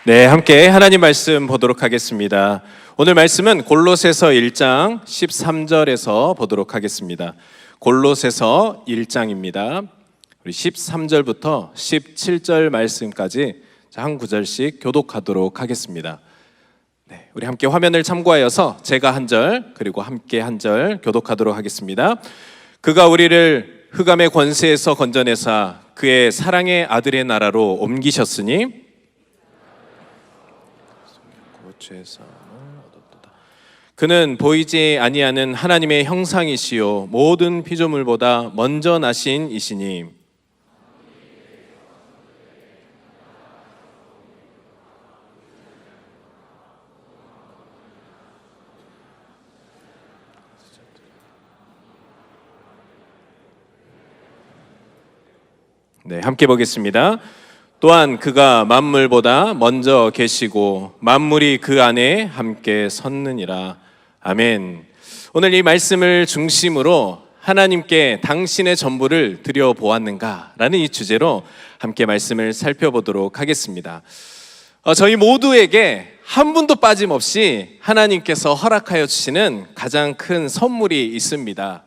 네, 함께 하나님 말씀 보도록 하겠습니다. 오늘 말씀은 골로새서 1장 13절에서 보도록 하겠습니다. 골로새서 1장입니다. 우리 13절부터 17절 말씀까지 한 구절씩 교독하도록 하겠습니다. 네, 우리 함께 화면을 참고하여서 제가 한 절 그리고 함께 한 절 교독하도록 하겠습니다. 그가 우리를 흑암의 권세에서 건져내사 그의 사랑의 아들의 나라로 옮기셨으니 그는 보이지 아니하는 하나님의 형상이시요 모든 피조물보다 먼저 나신 이시니 네, 함께 보겠습니다. 또한 그가 만물보다 먼저 계시고 만물이 그 안에 함께 섰느니라. 아멘. 오늘 이 말씀을 중심으로 하나님께 당신의 전부를 드려보았는가? 라는 이 주제로 함께 말씀을 살펴보도록 하겠습니다. 저희 모두에게 한 분도 빠짐없이 하나님께서 허락하여 주시는 가장 큰 선물이 있습니다.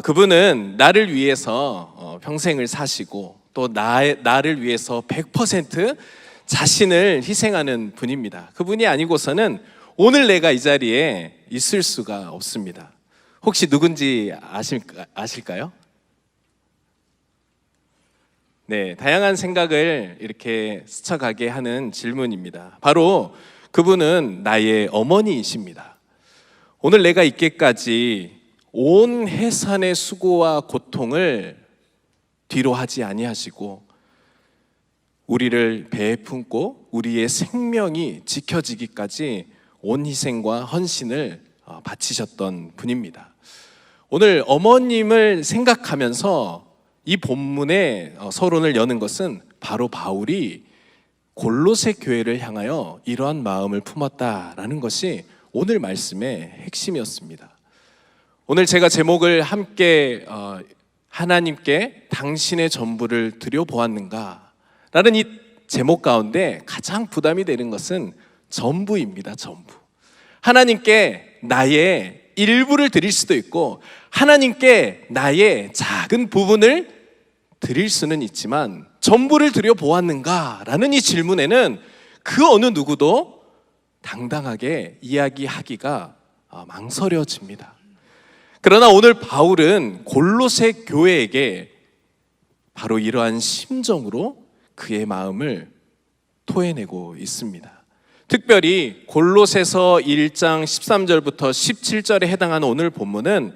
그분은 나를 위해서 평생을 사시고 또 나를 위해서 100% 자신을 희생하는 분입니다. 그분이 아니고서는 오늘 내가 이 자리에 있을 수가 없습니다. 혹시 누군지 아실까요? 네, 다양한 생각을 이렇게 스쳐가게 하는 질문입니다. 바로 그분은 나의 어머니이십니다. 오늘 내가 있기까지 온 해산의 수고와 고통을 뒤로 하지 아니하시고 우리를 배에 품고 우리의 생명이 지켜지기까지 온 희생과 헌신을 바치셨던 분입니다. 오늘 어머님을 생각하면서 이 본문의 서론을 여는 것은 바로 바울이 골로새 교회를 향하여 이러한 마음을 품었다라는 것이 오늘 말씀의 핵심이었습니다. 오늘 제가 제목을 함께 하나님께 당신의 전부를 드려보았는가? 라는 이 제목 가운데 가장 부담이 되는 것은 전부입니다. 전부. 하나님께 나의 일부를 드릴 수도 있고 하나님께 나의 작은 부분을 드릴 수는 있지만 전부를 드려보았는가? 라는 이 질문에는 그 어느 누구도 당당하게 이야기하기가 망설여집니다. 그러나 오늘 바울은 골로새 교회에게 바로 이러한 심정으로 그의 마음을 토해내고 있습니다. 특별히 골로새서 1장 13절부터 17절에 해당하는 오늘 본문은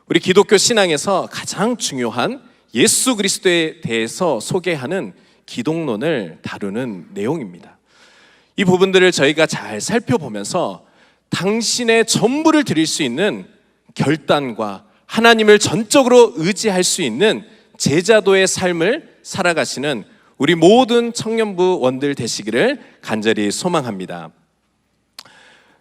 우리 기독교 신앙에서 가장 중요한 예수 그리스도에 대해서 소개하는 기독론을 다루는 내용입니다. 이 부분들을 저희가 잘 살펴보면서 당신의 전부를 드릴 수 있는 결단과 하나님을 전적으로 의지할 수 있는 제자도의 삶을 살아가시는 우리 모든 청년부 원들 되시기를 간절히 소망합니다.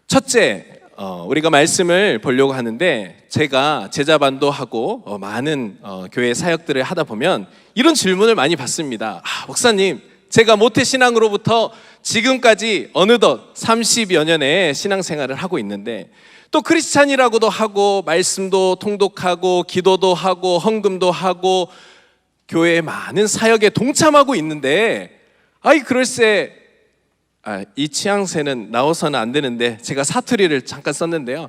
첫째, 우리가 말씀을 보려고 하는데 제가 제자반도 하고 많은 교회 사역들을 하다 보면 이런 질문을 많이 받습니다. 목사님, 제가 모태신앙으로부터 지금까지 어느덧 30여 년의 신앙생활을 하고 있는데 또 크리스찬이라고도 하고 말씀도 통독하고 기도도 하고 헌금도 하고 교회의 많은 사역에 동참하고 있는데 그럴세 이 취향새는 나와서는 안 되는데 제가 사투리를 잠깐 썼는데요.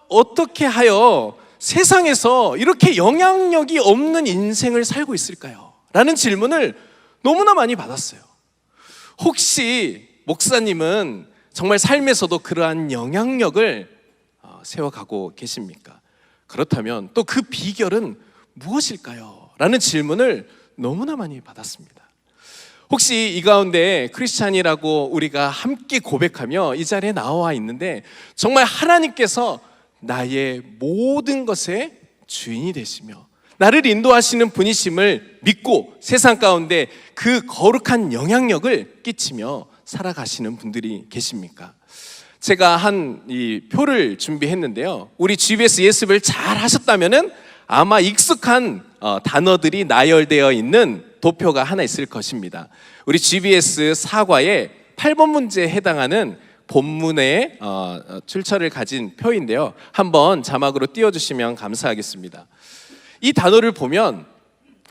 어떻게 하여 세상에서 이렇게 영향력이 없는 인생을 살고 있을까요? 라는 질문을 너무나 많이 받았어요. 혹시 목사님은 정말 삶에서도 그러한 영향력을 세워가고 계십니까? 그렇다면 또 그 비결은 무엇일까요? 라는 질문을 너무나 많이 받았습니다. 혹시 이 가운데 크리스찬이라고 우리가 함께 고백하며 이 자리에 나와 있는데 정말 하나님께서 나의 모든 것의 주인이 되시며 나를 인도하시는 분이심을 믿고 세상 가운데 그 거룩한 영향력을 끼치며 살아가시는 분들이 계십니까? 제가 이 표를 준비했는데요. 우리 GBS 예습을 잘 하셨다면은 아마 익숙한 단어들이 나열되어 있는 도표가 하나 있을 것입니다. 우리 GBS 사과의 8번 문제에 해당하는 본문의 출처를 가진 표인데요. 한번 자막으로 띄워주시면 감사하겠습니다. 이 단어를 보면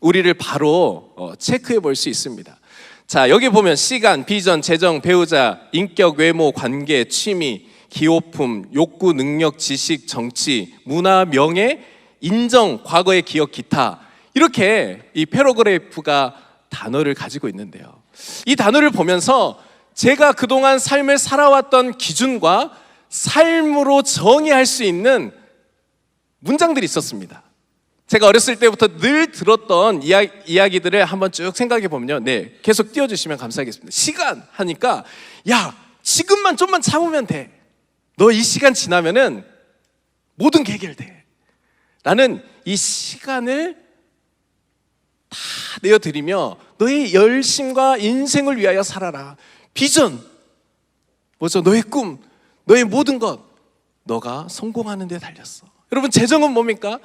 우리를 바로 체크해 볼 수 있습니다. 자, 여기 보면 시간, 비전, 재정, 배우자, 인격, 외모, 관계, 취미, 기호품, 욕구, 능력, 지식, 정치, 문화, 명예, 인정, 과거의 기억, 기타, 이렇게 이 패러그래프가 단어를 가지고 있는데요. 이 단어를 보면서 제가 그동안 삶을 살아왔던 기준과 삶으로 정의할 수 있는 문장들이 있었습니다. 제가 어렸을 때부터 늘 들었던 이야기들을 한번 쭉 생각해 보면요. 네, 계속 띄워주시면 감사하겠습니다. 시간 하니까, 야, 지금만 좀만 참으면 돼. 너 이 시간 지나면은 모든 게 해결돼. 나는 이 시간을 다 내어드리며 너의 열심과 인생을 위하여 살아라. 비전, 뭐죠? 너의 꿈, 너의 모든 것, 너가 성공하는 데 달렸어. 여러분, 재정은 뭡니까?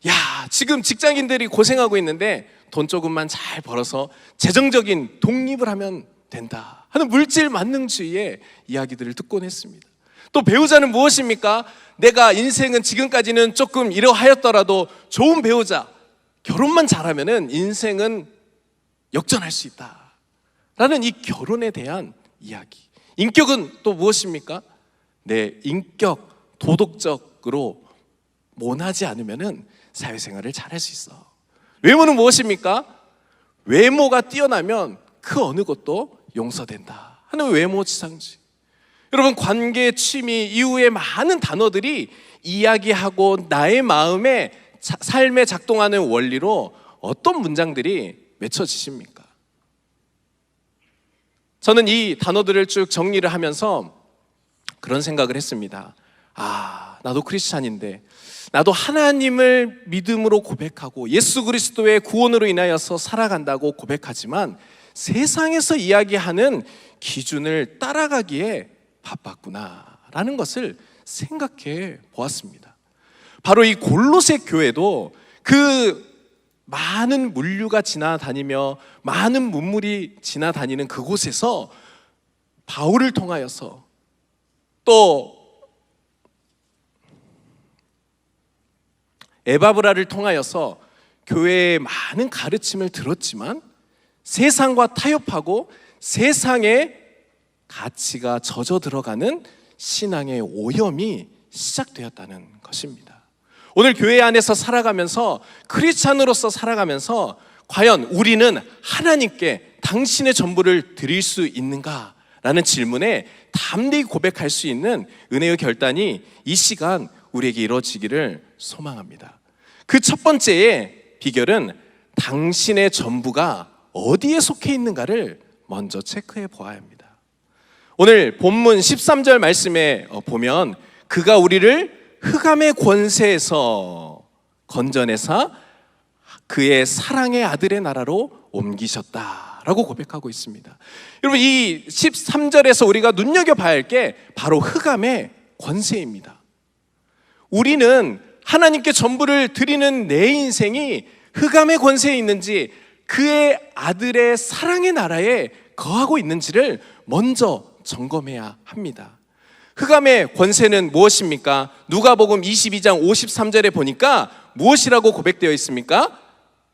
야, 지금 직장인들이 고생하고 있는데 돈 조금만 잘 벌어서 재정적인 독립을 하면 된다 하는 물질 만능주의의 이야기들을 듣곤 했습니다. 또 배우자는 무엇입니까? 내가 인생은 지금까지는 조금 이러하였더라도 좋은 배우자, 결혼만 잘하면은 인생은 역전할 수 있다 라는 이 결혼에 대한 이야기. 인격은 또 무엇입니까? 내 인격, 도덕적으로 모나지 않으면은 사회생활을 잘할 수 있어. 외모는 무엇입니까? 외모가 뛰어나면 그 어느 것도 용서된다 하는 외모지상주의. 여러분, 관계, 취미 이후의 많은 단어들이 이야기하고 나의 마음에 삶에 작동하는 원리로 어떤 문장들이 맺혀지십니까? 저는 이 단어들을 쭉 정리를 하면서 그런 생각을 했습니다. 나도 크리스찬인데, 나도 하나님을 믿음으로 고백하고 예수 그리스도의 구원으로 인하여서 살아간다고 고백하지만 세상에서 이야기하는 기준을 따라가기에 바빴구나라는 것을 생각해 보았습니다. 바로 이 골로새 교회도 그 많은 물류가 지나다니며 많은 문물이 지나다니는 그곳에서 바울을 통하여서 또 에바브라를 통하여서 교회의 많은 가르침을 들었지만 세상과 타협하고 세상의 가치가 젖어 들어가는 신앙의 오염이 시작되었다는 것입니다. 오늘 교회 안에서 살아가면서, 크리스찬으로서 살아가면서 과연 우리는 하나님께 당신의 전부를 드릴 수 있는가? 라는 질문에 담대히 고백할 수 있는 은혜의 결단이 이 시간 우리에게 이루어지기를 소망합니다. 그 첫 번째의 비결은 당신의 전부가 어디에 속해 있는가를 먼저 체크해 보아야 합니다. 오늘 본문 13절 말씀에 보면 그가 우리를 흑암의 권세에서 건져내사 그의 사랑의 아들의 나라로 옮기셨다라고 고백하고 있습니다. 여러분, 이 13절에서 우리가 눈여겨봐야 할 게 바로 흑암의 권세입니다. 우리는 하나님께 전부를 드리는 내 인생이 흑암의 권세에 있는지 그의 아들의 사랑의 나라에 거하고 있는지를 먼저 점검해야 합니다. 흑암의 권세는 무엇입니까? 누가복음 22장 53절에 보니까 무엇이라고 고백되어 있습니까?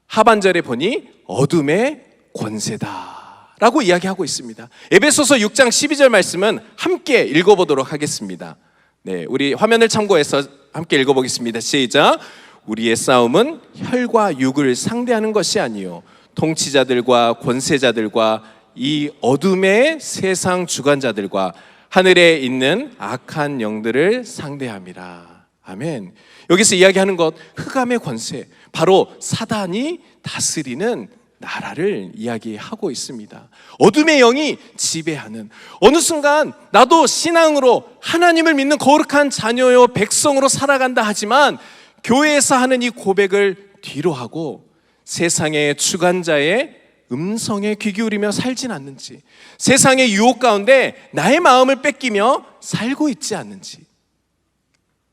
하반절에 보니 어둠의 권세다 라고 이야기하고 있습니다. 에베소서 6장 12절 말씀은 함께 읽어보도록 하겠습니다. 네, 우리 화면을 참고해서 함께 읽어보겠습니다. 시작. 우리의 싸움은 혈과 육을 상대하는 것이 아니요 통치자들과 권세자들과 이 어둠의 세상 주관자들과 하늘에 있는 악한 영들을 상대함이라. 아멘. 여기서 이야기하는 것, 흑암의 권세, 바로 사단이 다스리는 나라를 이야기하고 있습니다. 어둠의 영이 지배하는, 어느 순간 나도 신앙으로 하나님을 믿는 거룩한 자녀요 백성으로 살아간다 하지만 교회에서 하는 이 고백을 뒤로 하고 세상의 주관자의 음성에 귀 기울이며 살진 않는지, 세상의 유혹 가운데 나의 마음을 뺏기며 살고 있지 않는지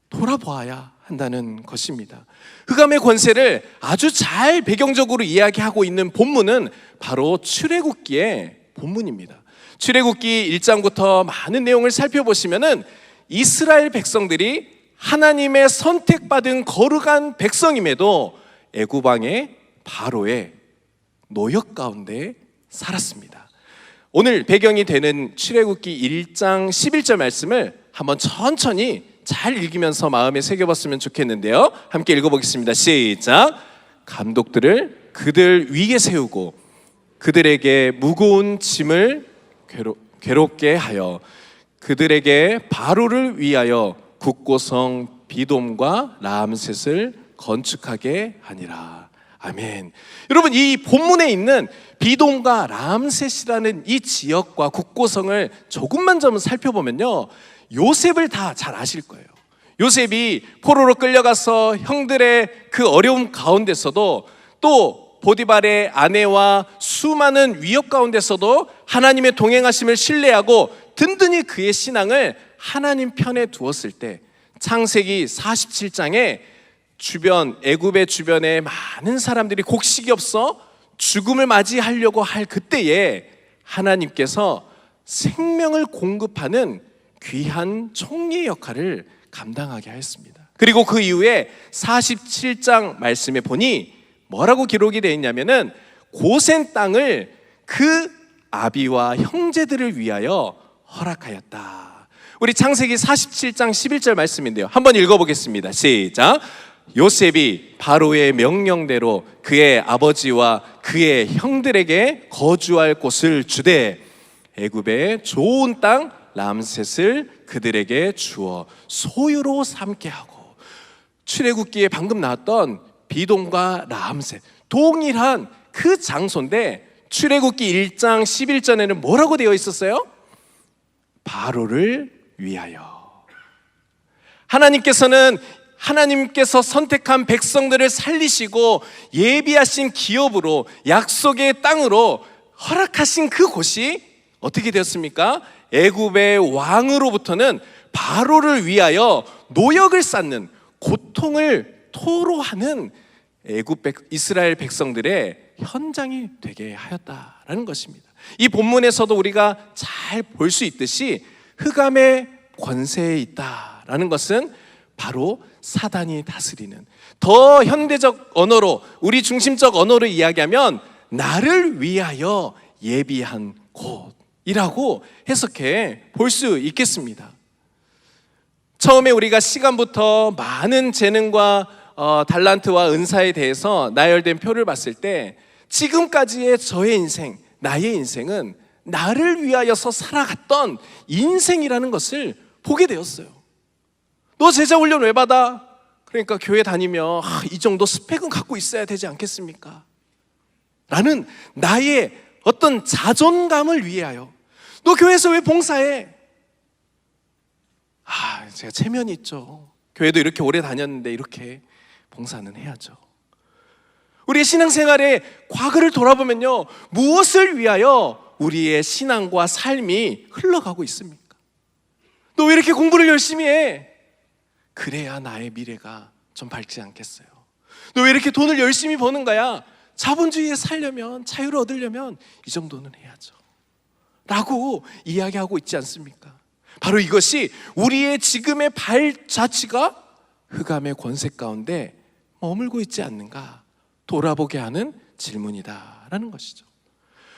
돌아보아야 한다는 것입니다. 흑암의 권세를 아주 잘 배경적으로 이야기하고 있는 본문은 바로 출애굽기의 본문입니다. 출애굽기 1장부터 많은 내용을 살펴보시면은 이스라엘 백성들이 하나님의 선택받은 거룩한 백성임에도 애굽 왕의 바로의 노역 가운데 살았습니다. 오늘 배경이 되는 출애굽기 1장 11절 말씀을 한번 천천히 잘 읽으면서 마음에 새겨봤으면 좋겠는데요. 함께 읽어보겠습니다. 시작. 감독들을 그들 위에 세우고 그들에게 무거운 짐을 괴롭게 하여 그들에게 바로를 위하여 국고성 비돔과 라암셋을 건축하게 하니라. 아멘. 여러분, 이 본문에 있는 비돔과 라암셋이라는 이 지역과 국고성을 조금만 좀 살펴보면요, 요셉을 다 잘 아실 거예요. 요셉이 포로로 끌려가서 형들의 그 어려움 가운데서도 또 보디발의 아내와 수많은 위협 가운데서도 하나님의 동행하심을 신뢰하고 든든히 그의 신앙을 하나님 편에 두었을 때 창세기 47장에 주변 애굽의 주변에 많은 사람들이 곡식이 없어 죽음을 맞이하려고 할 그때에 하나님께서 생명을 공급하는 귀한 총리의 역할을 감당하게 하였습니다. 그리고 그 이후에 47장 말씀에 보니 뭐라고 기록이 되어 있냐면은 고센 땅을 그 아비와 형제들을 위하여 허락하였다. 우리 창세기 47장 11절 말씀인데요, 한번 읽어보겠습니다. 시작. 요셉이 바로의 명령대로 그의 아버지와 그의 형들에게 거주할 곳을 주되 애굽의 좋은 땅 람셋을 그들에게 주어 소유로 삼게 하고, 출애굽기에 방금 나왔던 비돔과 람셋 동일한 그 장소인데 출애굽기 1장 11절에는 뭐라고 되어 있었어요? 바로를 위하여. 하나님께서 선택한 백성들을 살리시고 예비하신 기업으로 약속의 땅으로 허락하신 그 곳이 어떻게 되었습니까? 애굽의 왕으로부터는 바로를 위하여 노역을 쌓는, 고통을 토로하는 이스라엘 백성들의 현장이 되게 하였다라는 것입니다. 이 본문에서도 우리가 잘 볼 수 있듯이 흑암의 권세에 있다라는 것은 바로 사단이 다스리는, 더 현대적 언어로, 우리 중심적 언어로 이야기하면 나를 위하여 예비한 곳이라고 해석해 볼 수 있겠습니다. 처음에 우리가 시간부터 많은 재능과 달란트와 은사에 대해서 나열된 표를 봤을 때 지금까지의 저의 인생, 나의 인생은 나를 위하여서 살아갔던 인생이라는 것을 보게 되었어요. 너 제자 훈련 왜 받아? 그러니까 교회 다니며 이 정도 스펙은 갖고 있어야 되지 않겠습니까? 라는 나의 어떤 자존감을 위하여. 너 교회에서 왜 봉사해? 제가 체면이 있죠. 교회도 이렇게 오래 다녔는데 이렇게 봉사는 해야죠. 우리의 신앙생활의 과거를 돌아보면요, 무엇을 위하여 우리의 신앙과 삶이 흘러가고 있습니까? 너 왜 이렇게 공부를 열심히 해? 그래야 나의 미래가 좀 밝지 않겠어요? 너 왜 이렇게 돈을 열심히 버는 거야? 자본주의에 살려면, 자유를 얻으려면 이 정도는 해야죠 라고 이야기하고 있지 않습니까? 바로 이것이 우리의 지금의 발자취가 흑암의 권세 가운데 머물고 있지 않는가 돌아보게 하는 질문이다라는 것이죠.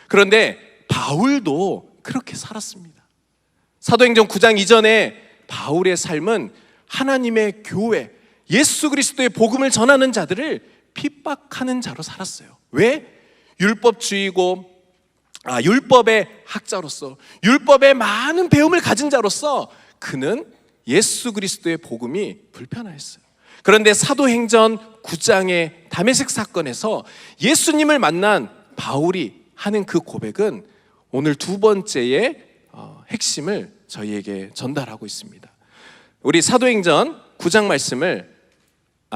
그런데 바울도 그렇게 살았습니다. 사도행전 9장 이전에 바울의 삶은 하나님의 교회, 예수 그리스도의 복음을 전하는 자들을 핍박하는 자로 살았어요. 왜? 율법의 학자로서, 율법의 많은 배움을 가진 자로서 그는 예수 그리스도의 복음이 불편하였어요. 그런데 사도행전 9장의 다메섹 사건에서 예수님을 만난 바울이 하는 그 고백은 오늘 두 번째의 핵심을 저희에게 전달하고 있습니다. 우리 사도행전 9장 말씀을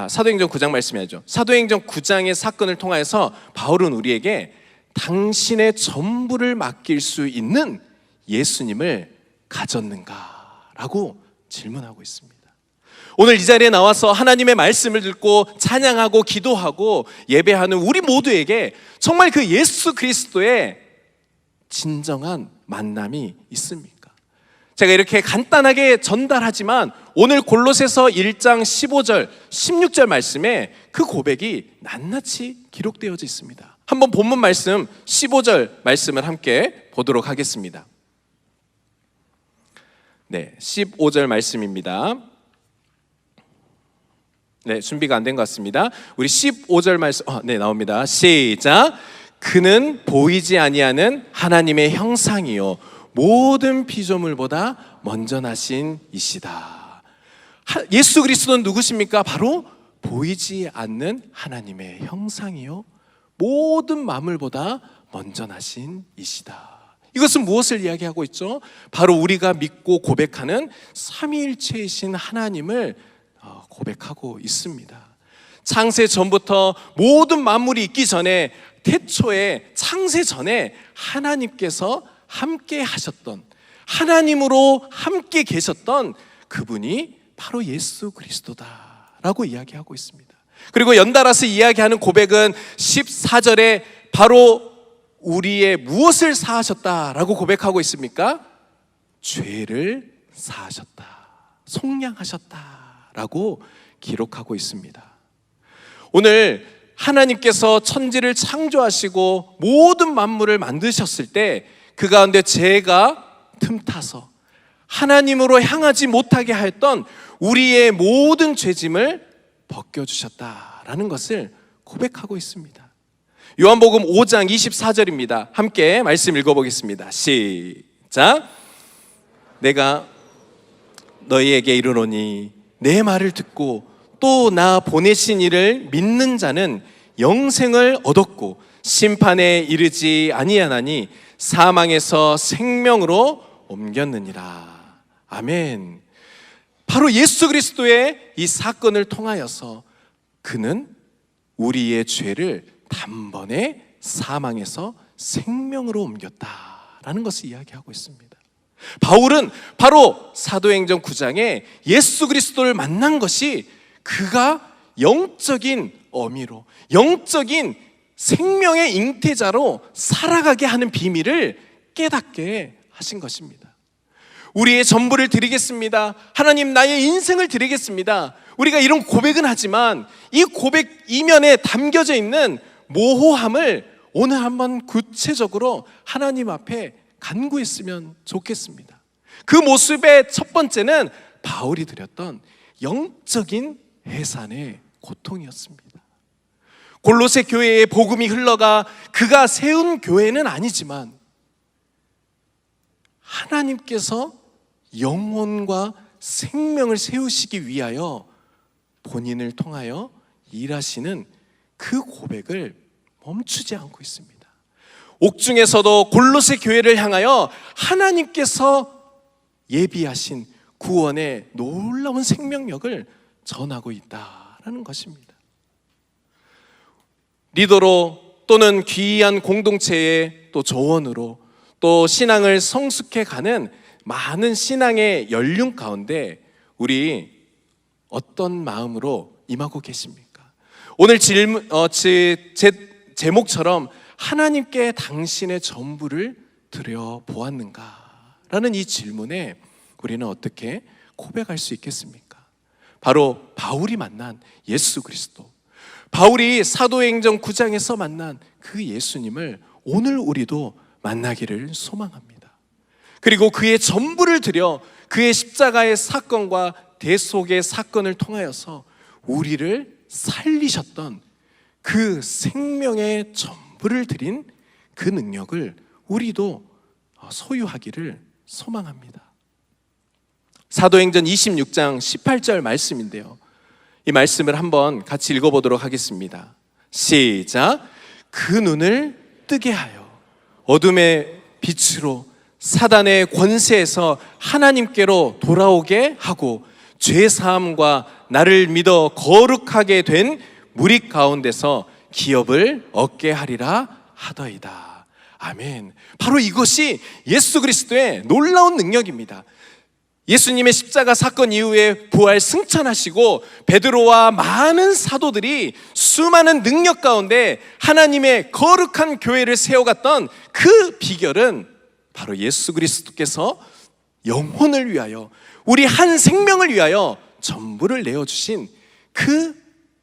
사도행전 9장 말씀이죠. 사도행전 9장의 사건을 통해서 바울은 우리에게 당신의 전부를 맡길 수 있는 예수님을 가졌는가? 라고 질문하고 있습니다. 오늘 이 자리에 나와서 하나님의 말씀을 듣고 찬양하고 기도하고 예배하는 우리 모두에게 정말 그 예수 그리스도의 진정한 만남이 있습니까? 제가 이렇게 간단하게 전달하지만 오늘 골로새서 1장 15절, 16절 말씀에 그 고백이 낱낱이 기록되어져 있습니다. 한번 본문 말씀 15절 말씀을 함께 보도록 하겠습니다. 네, 15절 말씀입니다. 네, 준비가 안 된 것 같습니다. 우리 15절 말씀, 네, 나옵니다. 시작. 그는 보이지 아니하는 하나님의 형상이요 모든 피조물보다 먼저 나신 이시다. 예수 그리스도는 누구십니까? 바로 보이지 않는 하나님의 형상이요 모든 만물보다 먼저 나신 이시다. 이것은 무엇을 이야기하고 있죠? 바로 우리가 믿고 고백하는 삼위일체이신 하나님을 고백하고 있습니다. 창세 전부터 모든 만물이 있기 전에, 태초에 창세 전에 하나님께서 함께 하셨던, 하나님으로 함께 계셨던 그분이 바로 예수 그리스도다라고 이야기하고 있습니다. 그리고 연달아서 이야기하는 고백은 14절에 바로 우리의 무엇을 사하셨다라고 고백하고 있습니까? 죄를 사하셨다, 속량하셨다라고 기록하고 있습니다. 오늘 하나님께서 천지를 창조하시고 모든 만물을 만드셨을 때 그 가운데 죄가 틈타서 하나님으로 향하지 못하게 하였던 우리의 모든 죄짐을 벗겨주셨다라는 것을 고백하고 있습니다. 요한복음 5장 24절입니다. 함께 말씀 읽어보겠습니다. 시작. 내가 너희에게 이르노니 내 말을 듣고 또 나 보내신 이를 믿는 자는 영생을 얻었고 심판에 이르지 아니하나니 사망에서 생명으로 옮겼느니라. 아멘. 바로 예수 그리스도의 이 사건을 통하여서 그는 우리의 죄를 단번에 사망에서 생명으로 옮겼다라는 것을 이야기하고 있습니다. 바울은 바로 사도행전 9장에 예수 그리스도를 만난 것이 그가 영적인 어미로, 영적인 생명의 잉태자로 살아가게 하는 비밀을 깨닫게 하신 것입니다. 우리의 전부를 드리겠습니다. 하나님, 나의 인생을 드리겠습니다. 우리가 이런 고백은 하지만 이 고백 이면에 담겨져 있는 모호함을 오늘 한번 구체적으로 하나님 앞에 간구했으면 좋겠습니다. 그 모습의 첫 번째는 바울이 드렸던 영적인 해산의 고통이었습니다. 골로새 교회의 복음이 흘러가 그가 세운 교회는 아니지만 하나님께서 영혼과 생명을 세우시기 위하여 본인을 통하여 일하시는 그 고백을 멈추지 않고 있습니다. 옥중에서도 골로새 교회를 향하여 하나님께서 예비하신 구원의 놀라운 생명력을 전하고 있다라는 것입니다. 리더로 또는 귀한 공동체의 또 조언으로 또 신앙을 성숙해 가는 많은 신앙의 연륜 가운데 우리 어떤 마음으로 임하고 계십니까? 오늘 제목처럼 하나님께 당신의 전부를 드려 보았는가? 라는 이 질문에 우리는 어떻게 고백할 수 있겠습니까? 바로 바울이 만난 예수 그리스도, 바울이 사도행전 9장에서 만난 그 예수님을 오늘 우리도 만나기를 소망합니다. 그리고 그의 전부를 드려 그의 십자가의 사건과 대속의 사건을 통하여서 우리를 살리셨던 그 생명의 전부를 드린 그 능력을 우리도 소유하기를 소망합니다. 사도행전 26장 18절 말씀인데요, 이 말씀을 한번 같이 읽어보도록 하겠습니다. 시작. 그 눈을 뜨게 하여 어둠의 빛으로 사단의 권세에서 하나님께로 돌아오게 하고 죄사함과 나를 믿어 거룩하게 된 무리 가운데서 기업을 얻게 하리라 하더이다. 아멘. 바로 이것이 예수 그리스도의 놀라운 능력입니다. 예수님의 십자가 사건 이후에 부활 승천하시고 베드로와 많은 사도들이 수많은 능력 가운데 하나님의 거룩한 교회를 세워갔던 그 비결은 바로 예수 그리스도께서 영혼을 위하여, 우리 한 생명을 위하여 전부를 내어주신 그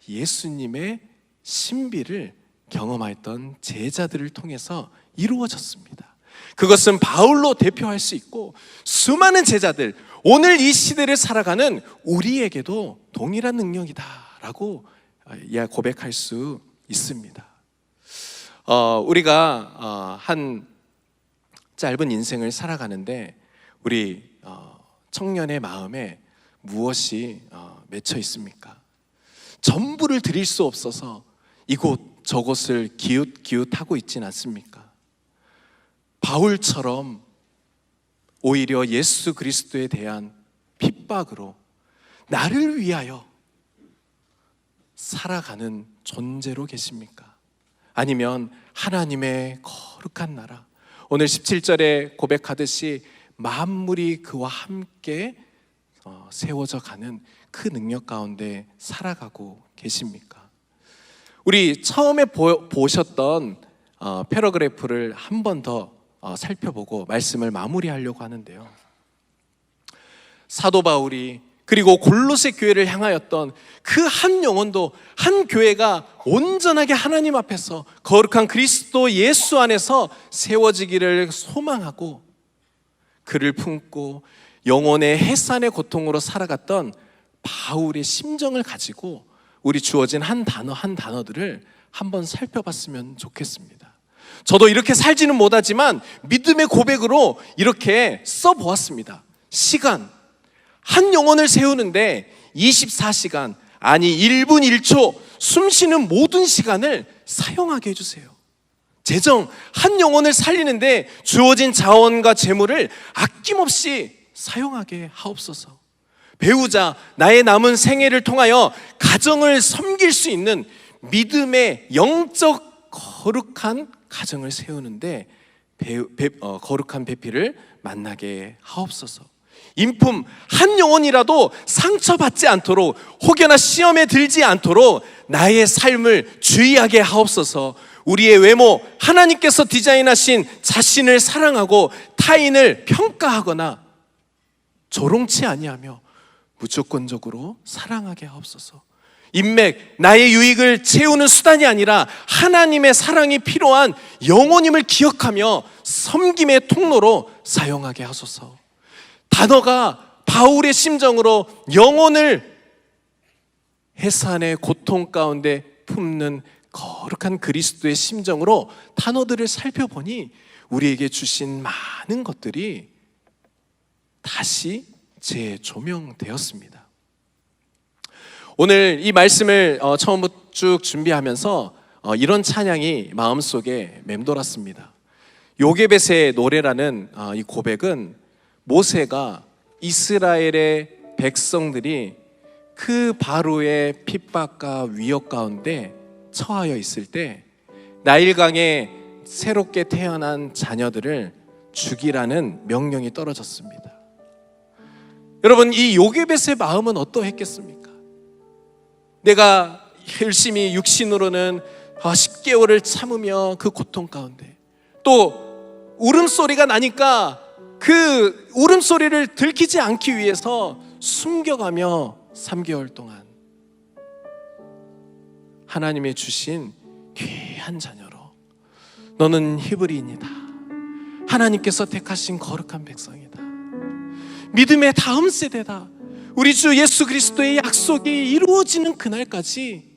예수님의 신비를 경험하였던 제자들을 통해서 이루어졌습니다. 그것은 바울로 대표할 수 있고 수많은 제자들, 오늘 이 시대를 살아가는 우리에게도 동일한 능력이다라고 고백할 수 있습니다. 우리가 한 짧은 인생을 살아가는데 우리 청년의 마음에 무엇이 맺혀 있습니까? 전부를 드릴 수 없어서 이곳 저곳을 기웃기웃하고 있진 않습니까? 바울처럼 오히려 예수 그리스도에 대한 핍박으로 나를 위하여 살아가는 존재로 계십니까? 아니면 하나님의 거룩한 나라, 오늘 17절에 고백하듯이 만물이 그와 함께 세워져 가는 그 능력 가운데 살아가고 계십니까? 우리 처음에 보셨던 패러그래프를 한 번 더 살펴보고 말씀을 마무리하려고 하는데요. 사도 바울이 그리고 골로새 교회를 향하였던 그 한 영혼도, 한 교회가 온전하게 하나님 앞에서 거룩한 그리스도 예수 안에서 세워지기를 소망하고 그를 품고 영혼의 해산의 고통으로 살아갔던 바울의 심정을 가지고 우리 주어진 한 단어 한 단어들을 한번 살펴봤으면 좋겠습니다. 저도 이렇게 살지는 못하지만 믿음의 고백으로 이렇게 써보았습니다. 시간, 한 영혼을 세우는데 24시간, 아니 1분 1초 숨쉬는 모든 시간을 사용하게 해주세요. 재정, 한 영혼을 살리는데 주어진 자원과 재물을 아낌없이 사용하게 하옵소서. 배우자, 나의 남은 생애를 통하여 가정을 섬길 수 있는 믿음의 영적 거룩한 가정을 세우는데 거룩한 배필을 만나게 하옵소서. 인품, 한 영혼이라도 상처받지 않도록, 혹여나 시험에 들지 않도록 나의 삶을 주의하게 하옵소서. 우리의 외모, 하나님께서 디자인하신 자신을 사랑하고 타인을 평가하거나 조롱치 아니하며 무조건적으로 사랑하게 하옵소서. 인맥, 나의 유익을 채우는 수단이 아니라 하나님의 사랑이 필요한 영혼임을 기억하며 섬김의 통로로 사용하게 하소서. 단어가 바울의 심정으로 영혼을 해산의 고통 가운데 품는 거룩한 그리스도의 심정으로 단어들을 살펴보니 우리에게 주신 많은 것들이 다시 재조명되었습니다. 오늘 이 말씀을 처음부터 쭉 준비하면서 이런 찬양이 마음속에 맴돌았습니다. 요게벳의 노래라는 이 고백은 모세가 이스라엘의 백성들이 그 바로의 핍박과 위협 가운데 처하여 있을 때 나일강에 새롭게 태어난 자녀들을 죽이라는 명령이 떨어졌습니다. 여러분, 이 요게벳의 마음은 어떠했겠습니까? 내가 열심히 육신으로는 10개월을 참으며 그 고통 가운데 또 울음소리가 나니까 그 울음소리를 들키지 않기 위해서 숨겨가며 3개월 동안 하나님의 주신 귀한 자녀로 너는 히브리인이다, 하나님께서 택하신 거룩한 백성이다, 믿음의 다음 세대다, 우리 주 예수 그리스도의 약속이 이루어지는 그날까지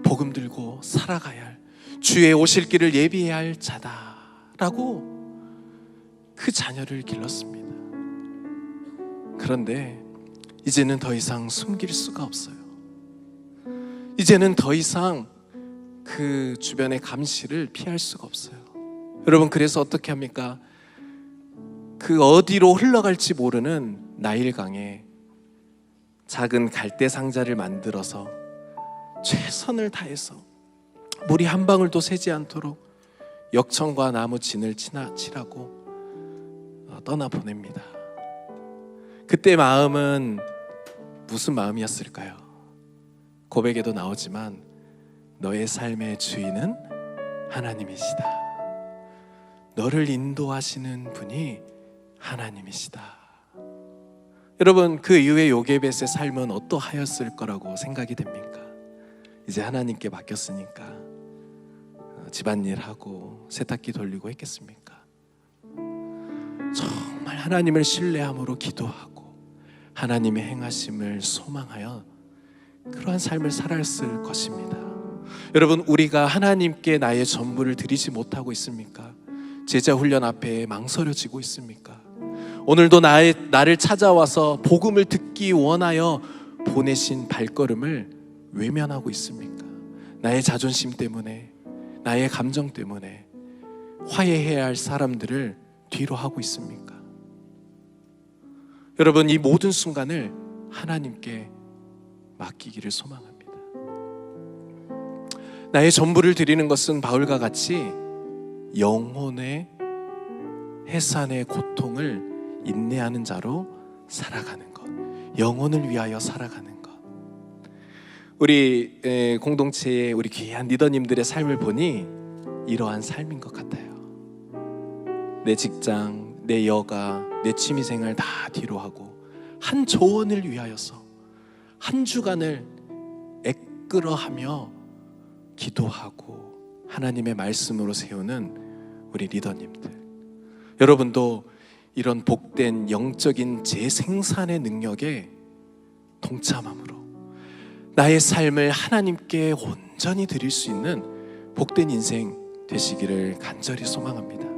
복음 들고 살아가야 할, 주의 오실 길을 예비해야 할 자다라고 그 자녀를 길렀습니다. 그런데 이제는 더 이상 숨길 수가 없어요. 이제는 더 이상 그 주변의 감시를 피할 수가 없어요. 여러분, 그래서 어떻게 합니까? 그 어디로 흘러갈지 모르는 나일강에 작은 갈대 상자를 만들어서 최선을 다해서 물이 한 방울도 새지 않도록 역청과 나무 진을 칠하고 떠나보냅니다. 그때 마음은 무슨 마음이었을까요? 고백에도 나오지만 너의 삶의 주인은 하나님이시다. 너를 인도하시는 분이 하나님이시다. 여러분, 그 이후에 요게벳의 삶은 어떠하였을 거라고 생각이 됩니까? 이제 하나님께 맡겼으니까 집안일하고 세탁기 돌리고 했겠습니까? 정말 하나님을 신뢰함으로 기도하고 하나님의 행하심을 소망하여 그러한 삶을 살았을 것입니다. 여러분, 우리가 하나님께 나의 전부를 드리지 못하고 있습니까? 제자 훈련 앞에 망설여지고 있습니까? 오늘도 나를 찾아와서 복음을 듣기 원하여 보내신 발걸음을 외면하고 있습니까? 나의 자존심 때문에, 나의 감정 때문에 화해해야 할 사람들을 뒤로 하고 있습니까? 여러분, 이 모든 순간을 하나님께 맡기기를 소망합니다. 나의 전부를 드리는 것은 바울과 같이 영혼의 해산의 고통을 인내하는 자로 살아가는 것, 영혼을 위하여 살아가는 것. 우리 공동체의 우리 귀한 리더님들의 삶을 보니 이러한 삶인 것 같아요. 내 직장, 내 여가, 내 취미생활 다 뒤로 하고 한 조언을 위하여서 한 주간을 애끌어하며 기도하고 하나님의 말씀으로 세우는 우리 리더님들, 여러분도 이런 복된 영적인 재생산의 능력에 동참함으로 나의 삶을 하나님께 온전히 드릴 수 있는 복된 인생 되시기를 간절히 소망합니다.